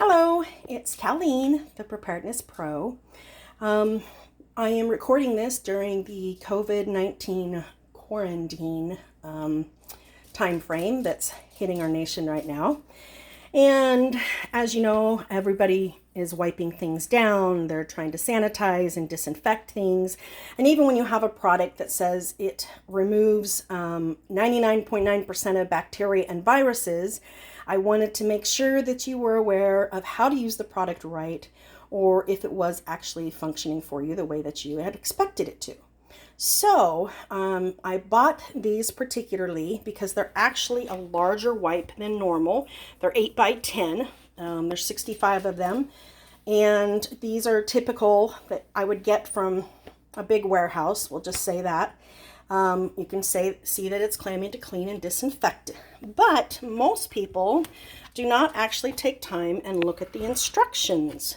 Hello, it's Kellene, the Preparedness Pro. I am recording this during the COVID-19 quarantine time frame that's hitting our nation right now. And as you know, everybody is wiping things down. They're trying to sanitize and disinfect things. And even when you have a product that says it removes 99.9% of bacteria and viruses, I wanted to make sure that you were aware of how to use the product right, or if it was actually functioning for you the way that you had expected it to. So I bought these particularly because they're actually a larger wipe than normal. They're 8 by 10. There's 65 of them. And these are typical that I would get from a big warehouse. We'll just say that. You can see that it's claiming to clean and disinfect. But most people do not actually take time and look at the instructions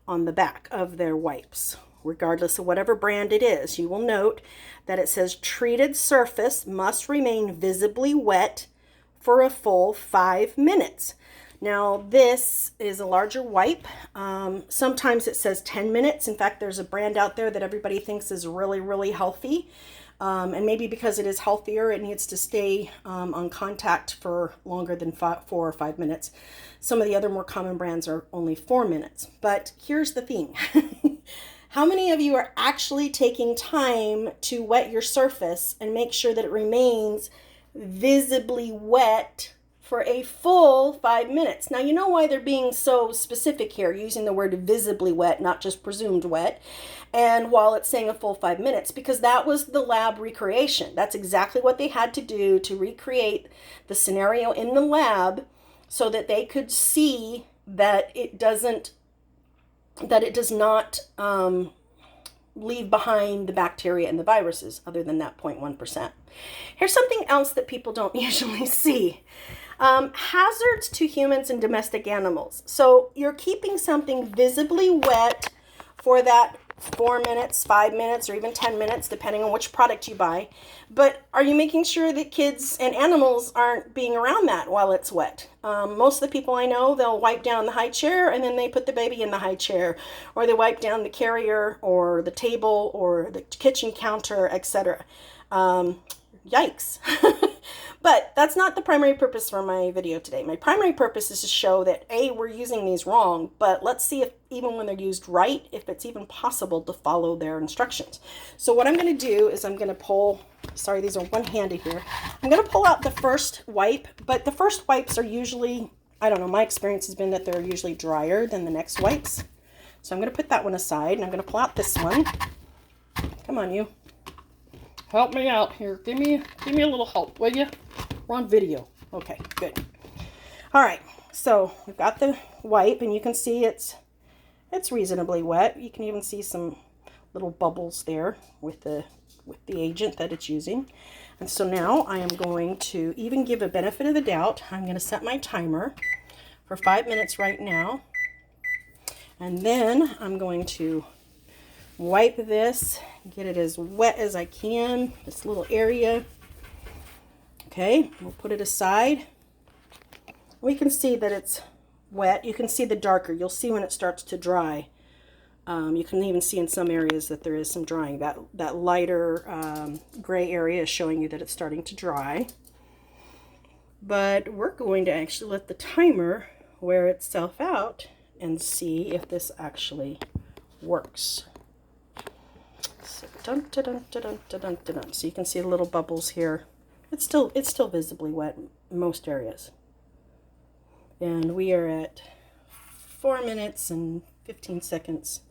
on the back of their wipes. Regardless of whatever brand it is, you will note that it says treated surface must remain visibly wet for a full 5 minutes. Now, this is a larger wipe. Sometimes it says 10 minutes. In fact, there's a brand out there that everybody thinks is really, really healthy. And maybe because it is healthier, it needs to stay on contact for longer than 4 or 5 minutes. Some of the other more common brands are only 4 minutes. But here's the thing. How many of you are actually taking time to wet your surface and make sure that it remains visibly wet for a full 5 minutes? Now, you know why they're being so specific here, using the word visibly wet, not just presumed wet. And while it's saying a full 5 minutes, because that was the lab recreation. That's exactly what they had to do to recreate the scenario in the lab so that they could see that it does not leave behind the bacteria and the viruses, other than that 0.1%. Here's something else that people don't usually see. Hazards to humans and domestic animals. So you're keeping something visibly wet for that 4 minutes, 5 minutes, or even 10 minutes, depending on which product you buy. But are you making sure that kids and animals aren't being around that while it's wet? Most of the people I know, they'll wipe down the high chair and then they put the baby in the high chair, or they wipe down the carrier or the table or the kitchen counter, etc. Yikes. But that's not the primary purpose for my video today. My primary purpose is to show that A, we're using these wrong, but let's see if even when they're used right, if it's even possible to follow their instructions. So what I'm going to do is I'm going to pull, sorry, these are one-handed here. I'm going to pull out the first wipe, but the first wipes are usually, I don't know, my experience has been that they're usually drier than the next wipes. So I'm going to put that one aside, and I'm going to pull out this one. Come on, you. Help me out here. Give me a little help, will you? We're on video. Okay, good. All right, so we've got the wipe, and you can see it's reasonably wet. You can even see some little bubbles there with the agent that it's using. And so now I am going to even give a benefit of the doubt. I'm going to set my timer for 5 minutes right now, and then I'm going to wipe this, get it as wet as I can, this little area. Okay, we'll put it aside. We can see that it's wet. You can see the darker. You'll see when it starts to dry. You can even see in some areas that there is some drying. That lighter gray area is showing you that it's starting to dry. But we're going to actually let the timer wear itself out and see if this actually works. So, dun, dun, dun, dun, dun, dun, dun, dun. So you can see the little bubbles here. It's still visibly wet in most areas. And we are at 4 minutes and 15 seconds.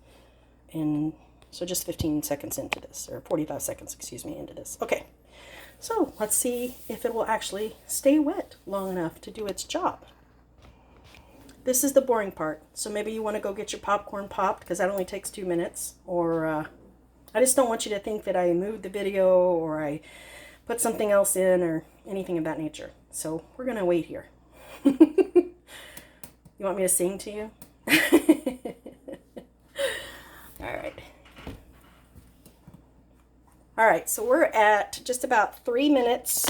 And so just 15 seconds into this, or 45 seconds, excuse me, into this. Okay, so let's see if it will actually stay wet long enough to do its job. This is the boring part. So maybe you want to go get your popcorn popped, because that only takes 2 minutes. Or I just don't want you to think that I moved the video or I put something else in or anything of that nature. So we're going to wait here. You want me to sing to you? All right, so we're at just about 3 minutes.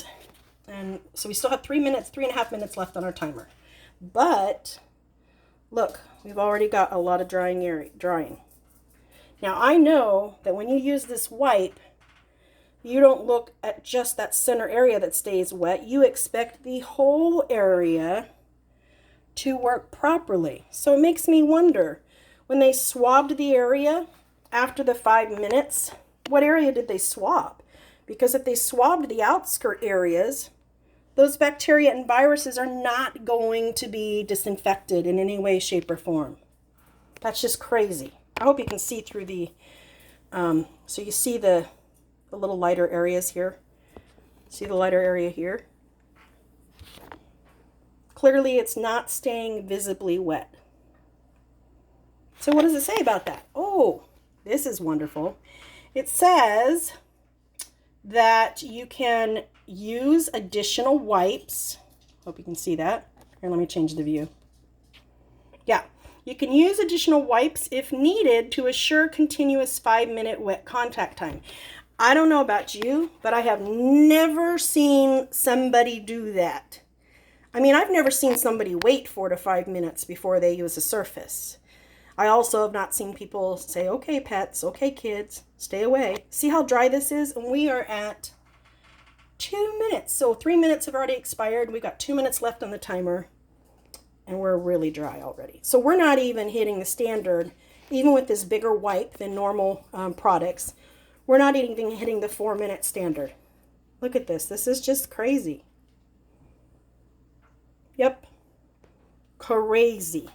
And so we still have 3 minutes, 3.5 minutes left on our timer. But Look, we've already got a lot of drying. Now I know that when you use this wipe, you don't look at just that center area that stays wet. You expect the whole area to work properly. So it makes me wonder, when they swabbed the area after the 5 minutes, what area did they swab? Because if they swabbed the outskirt areas, those bacteria and viruses are not going to be disinfected in any way, shape, or form. That's just crazy. I hope you can see through the, so you see the little lighter areas here. See the lighter area here? Clearly it's not staying visibly wet. So what does it say about that? Oh, this is wonderful. It says that you can use additional wipes. Hope you can see that. Here, let me change the view. Yeah, you can use additional wipes if needed to assure continuous 5-minute wet contact time. I don't know about you, but I have never seen somebody do that. I mean, I've never seen somebody wait 4 to 5 minutes before they use a surface. I also have not seen people say, okay, pets, okay, kids, stay away. See how dry this is? And we are at 2 minutes. So 3 minutes have already expired. We've got 2 minutes left on the timer, and we're really dry already. So we're not even hitting the standard, even with this bigger wipe than normal products. We're not even hitting the 4-minute standard. Look at this. This is just crazy. Yep. Crazy.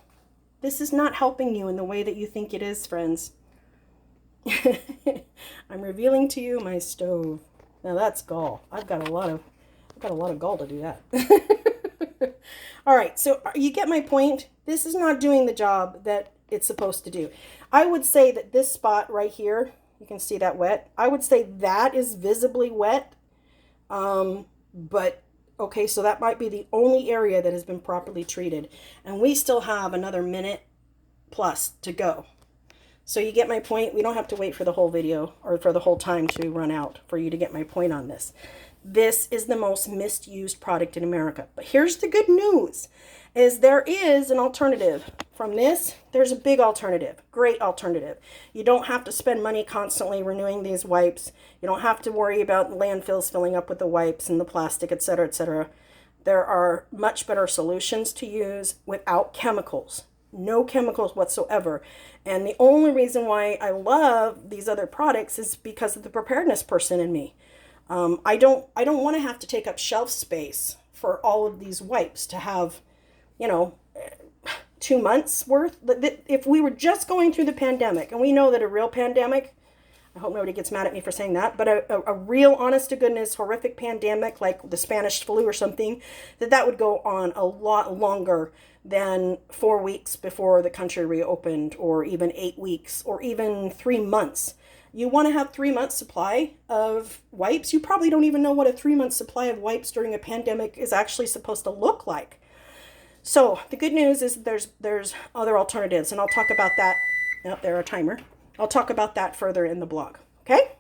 This is not helping you in the way that you think it is, friends. I'm revealing to you my stove. Now that's gall. I've got a lot of gall to do that. All right, so you get my point. This is not doing the job that it's supposed to do. I would say that this spot right here, you can see that wet. I would say that is visibly wet. But okay, so that might be the only area that has been properly treated. And we still have another minute plus to go. So you get my point. We don't have to wait for the whole video or for the whole time to run out for you to get my point on this. This is the most misused product in America. But here's the good news, is there is an alternative. From this, there's a big alternative, great alternative. You don't have to spend money constantly renewing these wipes. You don't have to worry about landfills filling up with the wipes and the plastic, etc., etc. There are much better solutions to use without chemicals. No chemicals whatsoever. And the only reason why I love these other products is because of the preparedness person in me. I don't want to have to take up shelf space for all of these wipes to have, 2 months worth. If we were just going through the pandemic, and we know that a real pandemic, I hope nobody gets mad at me for saying that, but a real honest to goodness horrific pandemic like the Spanish flu or something, that would go on a lot longer than 4 weeks before the country reopened, or even 8 weeks, or even 3 months. You want to have 3 months supply of wipes. You probably don't even know what a 3-month supply of wipes during a pandemic is actually supposed to look like. So the good news is there's other alternatives, and I'll talk about that. Oh, there's a timer. I'll talk about that further in the blog. Okay?